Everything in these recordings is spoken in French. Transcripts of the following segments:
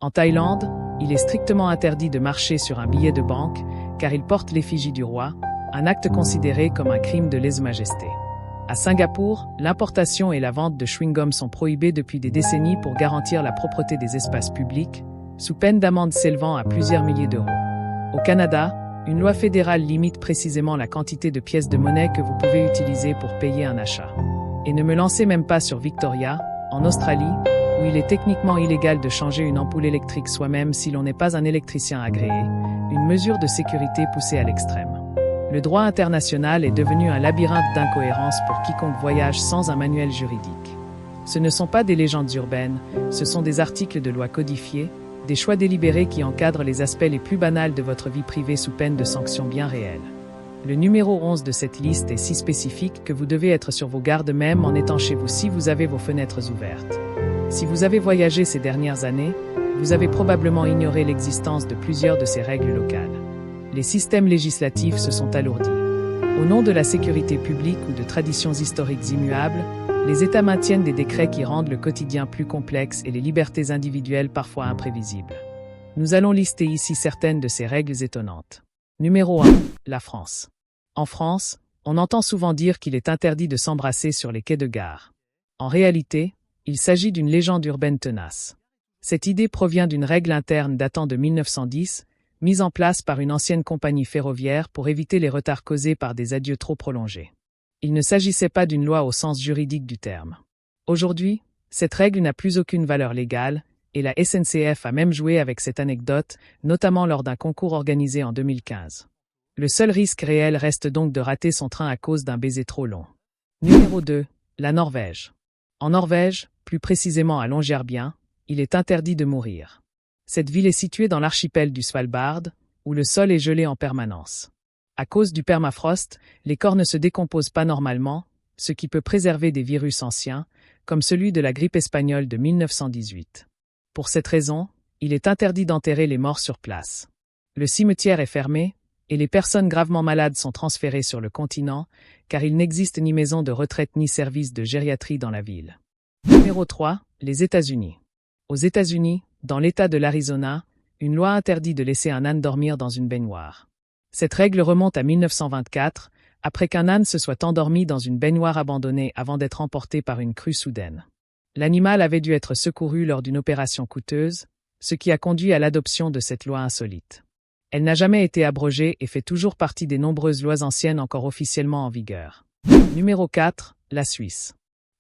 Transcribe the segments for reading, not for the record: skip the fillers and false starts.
En Thaïlande, il est strictement interdit de marcher sur un billet de banque car il porte l'effigie du roi, un acte considéré comme un crime de lèse-majesté. À Singapour, l'importation et la vente de chewing-gum sont prohibées depuis des décennies pour garantir la propreté des espaces publics, sous peine d'amende s'élevant à plusieurs milliers d'euros. Au Canada, une loi fédérale limite précisément la quantité de pièces de monnaie que vous pouvez utiliser pour payer un achat. Et ne me lancez même pas sur Victoria, en Australie, où il est techniquement illégal de changer une ampoule électrique soi-même si l'on n'est pas un électricien agréé, une mesure de sécurité poussée à l'extrême. Le droit international est devenu un labyrinthe d'incohérences pour quiconque voyage sans un manuel juridique. Ce ne sont pas des légendes urbaines, ce sont des articles de loi codifiés, des choix délibérés qui encadrent les aspects les plus banals de votre vie privée sous peine de sanctions bien réelles. Le numéro 11 de cette liste est si spécifique que vous devez être sur vos gardes même en étant chez vous si vous avez vos fenêtres ouvertes. Si vous avez voyagé ces dernières années, vous avez probablement ignoré l'existence de plusieurs de ces règles locales. Les systèmes législatifs se sont alourdis. Au nom de la sécurité publique ou de traditions historiques immuables, les États maintiennent des décrets qui rendent le quotidien plus complexe et les libertés individuelles parfois imprévisibles. Nous allons lister ici certaines de ces règles étonnantes. Numéro 1. La France. En France, on entend souvent dire qu'il est interdit de s'embrasser sur les quais de gare. En réalité, il s'agit d'une légende urbaine tenace. Cette idée provient d'une règle interne datant de 1910, mise en place par une ancienne compagnie ferroviaire pour éviter les retards causés par des adieux trop prolongés. Il ne s'agissait pas d'une loi au sens juridique du terme. Aujourd'hui, cette règle n'a plus aucune valeur légale, et la SNCF a même joué avec cette anecdote, notamment lors d'un concours organisé en 2015. Le seul risque réel reste donc de rater son train à cause d'un baiser trop long. Numéro 2. La Norvège. En Norvège, plus précisément à Longyearbyen, il est interdit de mourir. Cette ville est située dans l'archipel du Svalbard, où le sol est gelé en permanence. À cause du permafrost, les corps ne se décomposent pas normalement, ce qui peut préserver des virus anciens, comme celui de la grippe espagnole de 1918. Pour cette raison, il est interdit d'enterrer les morts sur place. Le cimetière est fermé, et les personnes gravement malades sont transférées sur le continent, car il n'existe ni maison de retraite ni service de gériatrie dans la ville. Numéro 3. Les États-Unis. Aux États-Unis, dans l'État de l'Arizona, une loi interdit de laisser un âne dormir dans une baignoire. Cette règle remonte à 1924, après qu'un âne se soit endormi dans une baignoire abandonnée avant d'être emporté par une crue soudaine. L'animal avait dû être secouru lors d'une opération coûteuse, ce qui a conduit à l'adoption de cette loi insolite. Elle n'a jamais été abrogée et fait toujours partie des nombreuses lois anciennes encore officiellement en vigueur. Numéro 4. La Suisse.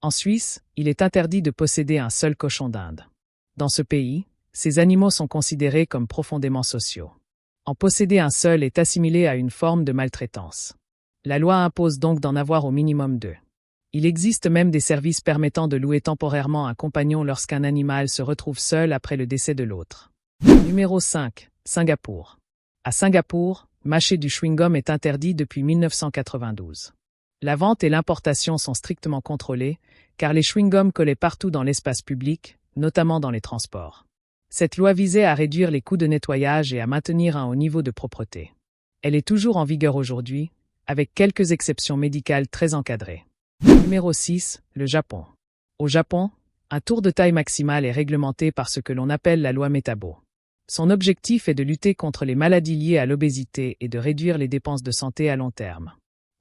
En Suisse, il est interdit de posséder un seul cochon d'Inde. Dans ce pays, ces animaux sont considérés comme profondément sociaux. En posséder un seul est assimilé à une forme de maltraitance. La loi impose donc d'en avoir au minimum 2. Il existe même des services permettant de louer temporairement un compagnon lorsqu'un animal se retrouve seul après le décès de l'autre. Numéro 5. Singapour. À Singapour, mâcher du chewing-gum est interdit depuis 1992. La vente et l'importation sont strictement contrôlées, car les chewing-gums collaient partout dans l'espace public, notamment dans les transports. Cette loi visait à réduire les coûts de nettoyage et à maintenir un haut niveau de propreté. Elle est toujours en vigueur aujourd'hui, avec quelques exceptions médicales très encadrées. Numéro 6. Le Japon. Au Japon, un tour de taille maximale est réglementé par ce que l'on appelle la loi Metabo. Son objectif est de lutter contre les maladies liées à l'obésité et de réduire les dépenses de santé à long terme.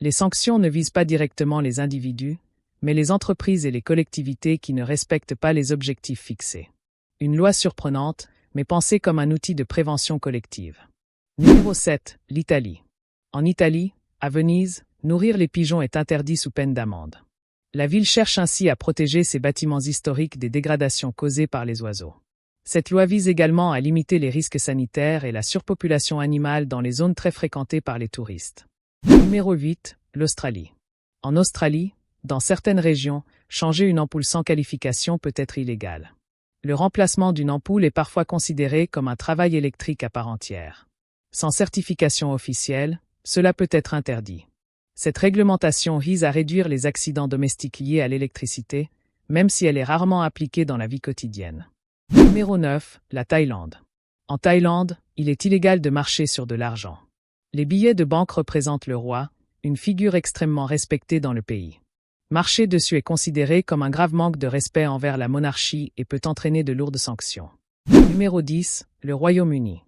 Les sanctions ne visent pas directement les individus, mais les entreprises et les collectivités qui ne respectent pas les objectifs fixés. Une loi surprenante, mais pensée comme un outil de prévention collective. Numéro 7. L'Italie. En Italie, à Venise, nourrir les pigeons est interdit sous peine d'amende. La ville cherche ainsi à protéger ses bâtiments historiques des dégradations causées par les oiseaux. Cette loi vise également à limiter les risques sanitaires et la surpopulation animale dans les zones très fréquentées par les touristes. Numéro 8. L'Australie. En Australie, dans certaines régions, changer une ampoule sans qualification peut être illégal. Le remplacement d'une ampoule est parfois considéré comme un travail électrique à part entière. Sans certification officielle, cela peut être interdit. Cette réglementation vise à réduire les accidents domestiques liés à l'électricité, même si elle est rarement appliquée dans la vie quotidienne. Numéro 9. La Thaïlande. En Thaïlande, il est illégal de marcher sur de l'argent. Les billets de banque représentent le roi, une figure extrêmement respectée dans le pays. Marcher dessus est considéré comme un grave manque de respect envers la monarchie et peut entraîner de lourdes sanctions. Numéro 10. Le Royaume-Uni.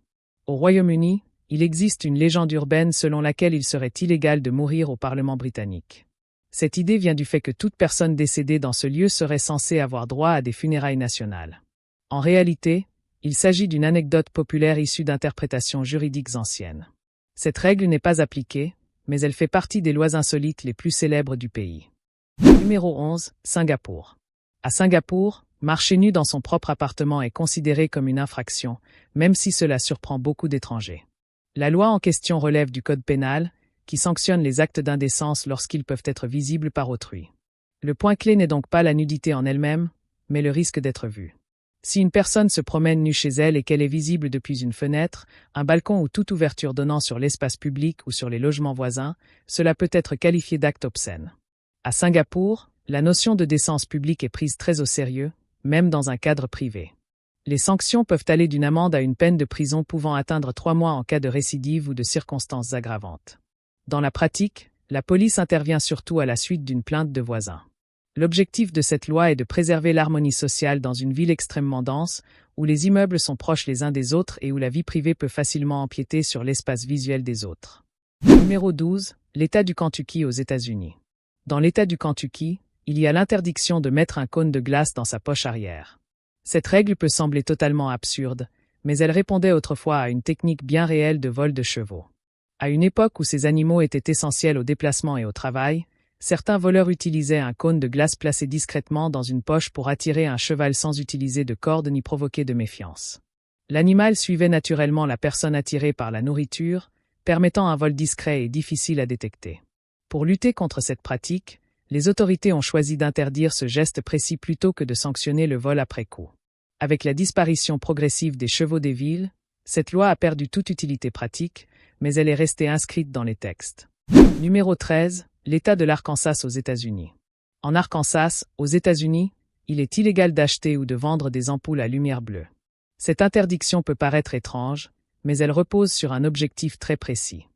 Au Royaume-Uni, il existe une légende urbaine selon laquelle il serait illégal de mourir au Parlement britannique. Cette idée vient du fait que toute personne décédée dans ce lieu serait censée avoir droit à des funérailles nationales. En réalité, il s'agit d'une anecdote populaire issue d'interprétations juridiques anciennes. Cette règle n'est pas appliquée, mais elle fait partie des lois insolites les plus célèbres du pays. Numéro 11. Singapour. À Singapour, marcher nu dans son propre appartement est considéré comme une infraction, même si cela surprend beaucoup d'étrangers. La loi en question relève du code pénal, qui sanctionne les actes d'indécence lorsqu'ils peuvent être visibles par autrui. Le point clé n'est donc pas la nudité en elle-même, mais le risque d'être vue. Si une personne se promène nue chez elle et qu'elle est visible depuis une fenêtre, un balcon ou toute ouverture donnant sur l'espace public ou sur les logements voisins, cela peut être qualifié d'acte obscène. À Singapour, la notion de décence publique est prise très au sérieux, même dans un cadre privé. Les sanctions peuvent aller d'une amende à une peine de prison pouvant atteindre 3 mois en cas de récidive ou de circonstances aggravantes. Dans la pratique, la police intervient surtout à la suite d'une plainte de voisins. L'objectif de cette loi est de préserver l'harmonie sociale dans une ville extrêmement dense, où les immeubles sont proches les uns des autres et où la vie privée peut facilement empiéter sur l'espace visuel des autres. Numéro 12. L'État du Kentucky aux États-Unis. Dans l'État du Kentucky, il y a l'interdiction de mettre un cône de glace dans sa poche arrière. Cette règle peut sembler totalement absurde, mais elle répondait autrefois à une technique bien réelle de vol de chevaux. À une époque où ces animaux étaient essentiels au déplacement et au travail, certains voleurs utilisaient un cône de glace placé discrètement dans une poche pour attirer un cheval sans utiliser de corde ni provoquer de méfiance. L'animal suivait naturellement la personne attirée par la nourriture, permettant un vol discret et difficile à détecter. Pour lutter contre cette pratique, les autorités ont choisi d'interdire ce geste précis plutôt que de sanctionner le vol après coup. Avec la disparition progressive des chevaux des villes, cette loi a perdu toute utilité pratique, mais elle est restée inscrite dans les textes. Numéro 13. L'État de l'Arkansas aux États-Unis. En Arkansas, aux États-Unis, il est illégal d'acheter ou de vendre des ampoules à lumière bleue. Cette interdiction peut paraître étrange, mais elle repose sur un objectif très précis.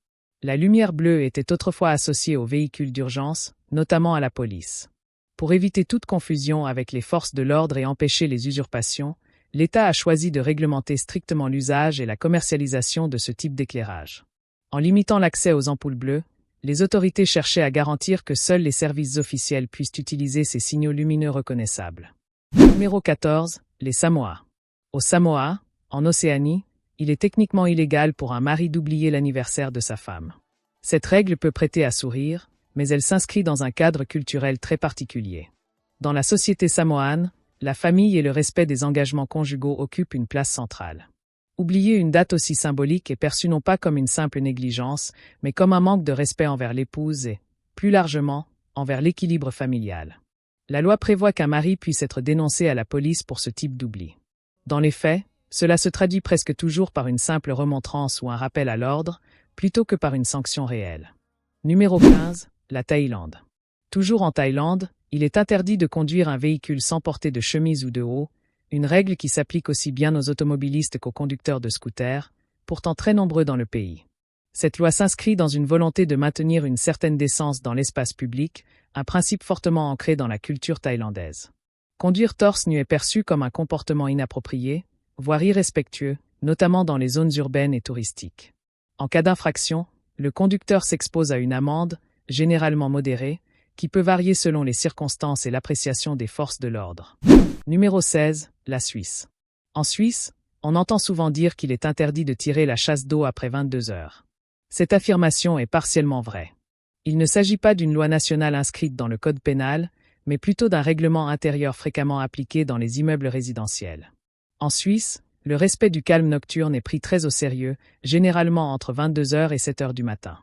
La lumière bleue était autrefois associée aux véhicules d'urgence, notamment à la police. Pour éviter toute confusion avec les forces de l'ordre et empêcher les usurpations, l'État a choisi de réglementer strictement l'usage et la commercialisation de ce type d'éclairage. En limitant l'accès aux ampoules bleues, les autorités cherchaient à garantir que seuls les services officiels puissent utiliser ces signaux lumineux reconnaissables. Numéro 14. Les Samoa. Aux Samoa, en Océanie, il est techniquement illégal pour un mari d'oublier l'anniversaire de sa femme. Cette règle peut prêter à sourire, mais elle s'inscrit dans un cadre culturel très particulier. Dans la société samoane, la famille et le respect des engagements conjugaux occupent une place centrale. Oublier une date aussi symbolique est perçu non pas comme une simple négligence, mais comme un manque de respect envers l'épouse et, plus largement, envers l'équilibre familial. La loi prévoit qu'un mari puisse être dénoncé à la police pour ce type d'oubli. Dans les faits, cela se traduit presque toujours par une simple remontrance ou un rappel à l'ordre, plutôt que par une sanction réelle. Numéro 15. La Thaïlande. Toujours en Thaïlande, il est interdit de conduire un véhicule sans porter de chemise ou de haut, une règle qui s'applique aussi bien aux automobilistes qu'aux conducteurs de scooters, pourtant très nombreux dans le pays. Cette loi s'inscrit dans une volonté de maintenir une certaine décence dans l'espace public, un principe fortement ancré dans la culture thaïlandaise. Conduire torse nu est perçu comme un comportement inapproprié, voire irrespectueux, notamment dans les zones urbaines et touristiques. En cas d'infraction, le conducteur s'expose à une amende, généralement modérée, qui peut varier selon les circonstances et l'appréciation des forces de l'ordre. Numéro 16. La Suisse. En Suisse, on entend souvent dire qu'il est interdit de tirer la chasse d'eau après 22 heures. Cette affirmation est partiellement vraie. Il ne s'agit pas d'une loi nationale inscrite dans le code pénal, mais plutôt d'un règlement intérieur fréquemment appliqué dans les immeubles résidentiels. En Suisse, le respect du calme nocturne est pris très au sérieux, généralement entre 22 heures et 7 heures du matin.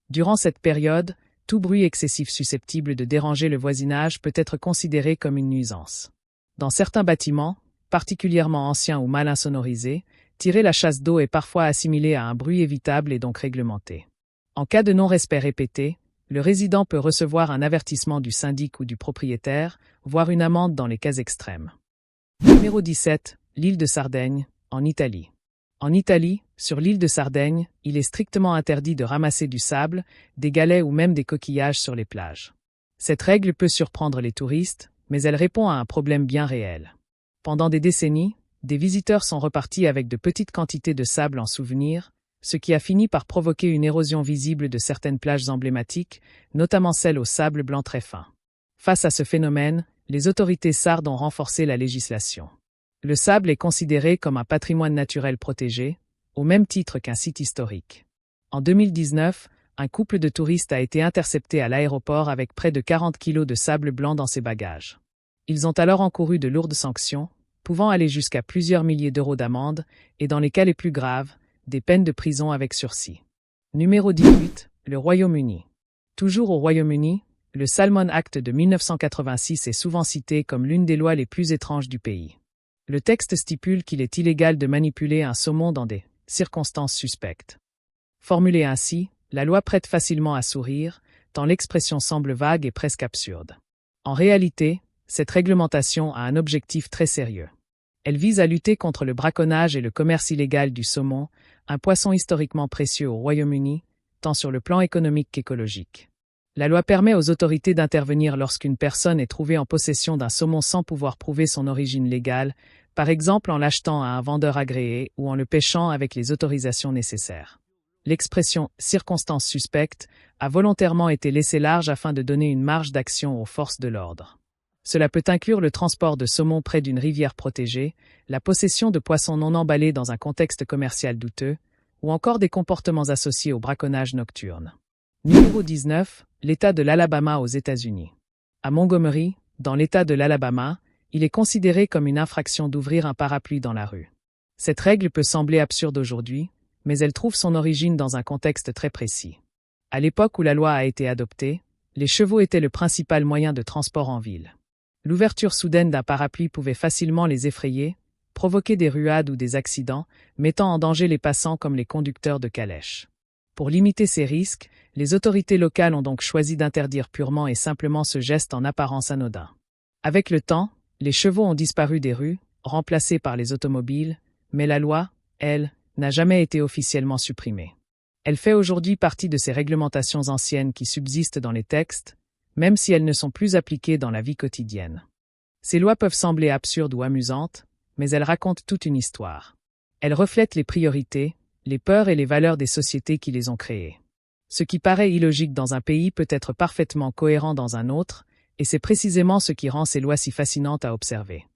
Durant cette période, tout bruit excessif susceptible de déranger le voisinage peut être considéré comme une nuisance. Dans certains bâtiments, particulièrement anciens ou mal insonorisés, tirer la chasse d'eau est parfois assimilé à un bruit évitable et donc réglementé. En cas de non-respect répété, le résident peut recevoir un avertissement du syndic ou du propriétaire, voire une amende dans les cas extrêmes. Numéro 17. L'île de Sardaigne, en Italie. En Italie, sur l'île de Sardaigne, il est strictement interdit de ramasser du sable, des galets ou même des coquillages sur les plages. Cette règle peut surprendre les touristes, mais elle répond à un problème bien réel. Pendant des décennies, des visiteurs sont repartis avec de petites quantités de sable en souvenir, ce qui a fini par provoquer une érosion visible de certaines plages emblématiques, notamment celles au sable blanc très fin. Face à ce phénomène, les autorités sardes ont renforcé la législation. Le sable est considéré comme un patrimoine naturel protégé, au même titre qu'un site historique. En 2019, un couple de touristes a été intercepté à l'aéroport avec près de 40 kilos de sable blanc dans ses bagages. Ils ont alors encouru de lourdes sanctions, pouvant aller jusqu'à plusieurs milliers d'euros d'amende, et dans les cas les plus graves, des peines de prison avec sursis. Numéro 18, le Royaume-Uni. Toujours au Royaume-Uni, le Salmon Act de 1986 est souvent cité comme l'une des lois les plus étranges du pays. Le texte stipule qu'il est illégal de manipuler un saumon dans des circonstances suspectes. Formulée ainsi, la loi prête facilement à sourire, tant l'expression semble vague et presque absurde. En réalité, cette réglementation a un objectif très sérieux. Elle vise à lutter contre le braconnage et le commerce illégal du saumon, un poisson historiquement précieux au Royaume-Uni, tant sur le plan économique qu'écologique. La loi permet aux autorités d'intervenir lorsqu'une personne est trouvée en possession d'un saumon sans pouvoir prouver son origine légale, par exemple en l'achetant à un vendeur agréé ou en le pêchant avec les autorisations nécessaires. L'expression « circonstances suspectes » a volontairement été laissée large afin de donner une marge d'action aux forces de l'ordre. Cela peut inclure le transport de saumon près d'une rivière protégée, la possession de poissons non emballés dans un contexte commercial douteux, ou encore des comportements associés au braconnage nocturne. Numéro 19, l'État de l'Alabama aux États-Unis. À Montgomery, dans l'État de l'Alabama, il est considéré comme une infraction d'ouvrir un parapluie dans la rue. Cette règle peut sembler absurde aujourd'hui, mais elle trouve son origine dans un contexte très précis. À l'époque où la loi a été adoptée, les chevaux étaient le principal moyen de transport en ville. L'ouverture soudaine d'un parapluie pouvait facilement les effrayer, provoquer des ruades ou des accidents, mettant en danger les passants comme les conducteurs de calèches. Pour limiter ces risques, les autorités locales ont donc choisi d'interdire purement et simplement ce geste en apparence anodin. Avec le temps, les chevaux ont disparu des rues, remplacés par les automobiles, mais la loi, elle, n'a jamais été officiellement supprimée. Elle fait aujourd'hui partie de ces réglementations anciennes qui subsistent dans les textes, même si elles ne sont plus appliquées dans la vie quotidienne. Ces lois peuvent sembler absurdes ou amusantes, mais elles racontent toute une histoire. Elles reflètent les priorités, les peurs et les valeurs des sociétés qui les ont créées. Ce qui paraît illogique dans un pays peut être parfaitement cohérent dans un autre, et c'est précisément ce qui rend ces lois si fascinantes à observer.